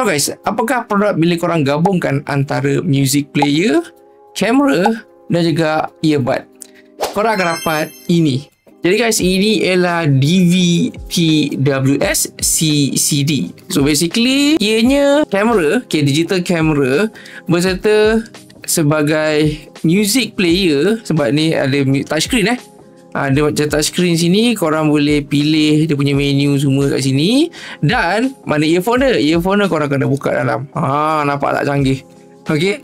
So guys, apakah produk bila korang gabungkan antara music player, kamera dan juga earbud? Korang akan dapat ini. Jadi guys, ini ialah DVTWS CCD. So basically, ianya kamera, digital kamera berserta sebagai music player. Sebab ni ada touchscreen ada macam touchscreen sini, korang boleh pilih dia punya menu semua kat sini. Dan mana earphone dia? Earphone dia korang kena buka dalam. Nampak tak canggih? Okey.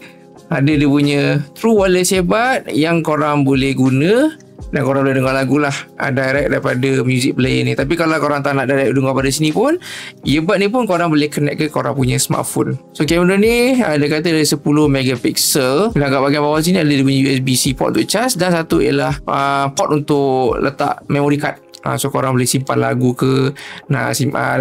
Ada dia punya true wireless earbud yang korang boleh guna dan korang boleh dengar lagu lah direct daripada music player ni. Tapi kalau korang tak nak direct dengar pada sini pun, earbud ni pun korang boleh connect ke korang punya smartphone. So kamera ni dia kata ada 10 megapiksel. Dan kat bahagian bawah sini ada dia punya USB-C port untuk charge, dan satu ialah port untuk letak memory card. So korang boleh simpan lagu ke, dan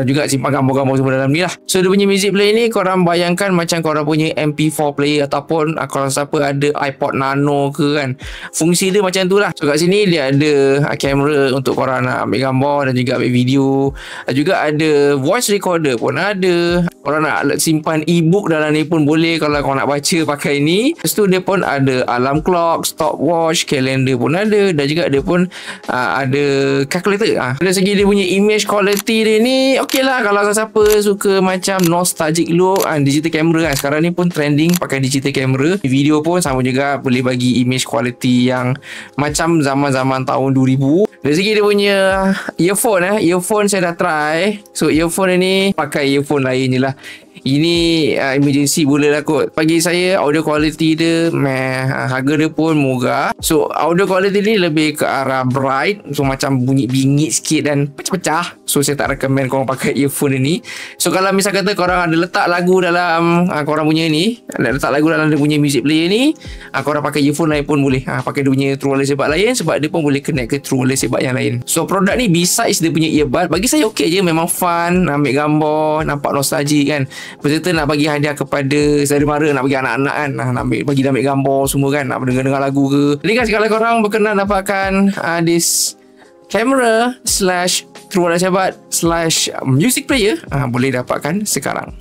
juga simpan gambar-gambar semua dalam ni lah. So dia punya music player ni korang bayangkan macam korang punya MP4 player, ataupun kalau siapa ada iPod Nano ke kan, fungsi dia macam tu lah. So kat sini dia ada kamera untuk korang nak ambil gambar dan juga ambil video, dan juga ada voice recorder pun ada. Korang nak simpan e-book dalam ni pun boleh kalau korang nak baca pakai ni. Lepas tu dia pun ada alarm clock, stopwatch, calendar pun ada, dan juga dia pun ada calculator. Dari segi dia punya image quality dia ni okey lah. Kalau siapa suka macam nostalgic look, digital camera sekarang ni pun trending pakai digital camera. Video pun sama juga, boleh bagi image quality yang macam zaman-zaman tahun 2000. Dari segi dia punya earphone earphone saya dah try. So earphone ni pakai earphone lain je lah. Ini emergency boleh lah kot. Bagi saya audio quality dia harga dia pun murah. So audio quality ni lebih ke arah bright, so macam bunyi bingit sikit dan pecah-pecah. So saya tak recommend korang pakai earphone ni. So kalau misal kata korang ada letak lagu dalam korang punya ni, letak lagu dalam dia punya music player ni, korang pakai earphone lain pun boleh. Pakai dia punya true wireless earbud lain, sebab dia pun boleh connect ke true wireless earbud yang lain. So produk ni besides dia punya earbud, bagi saya okey je. Memang fun, ambil gambar, nampak nostalgic kan. Berserta nak bagi hadiah kepada saudara mara, nak bagi anak-anak kan, nak ambil gambar semua kan, nak dengar lagu ke. Jadi guys, kalau korang berkenan dapatkan this camera / true wireless earbud / music player, boleh dapatkan sekarang.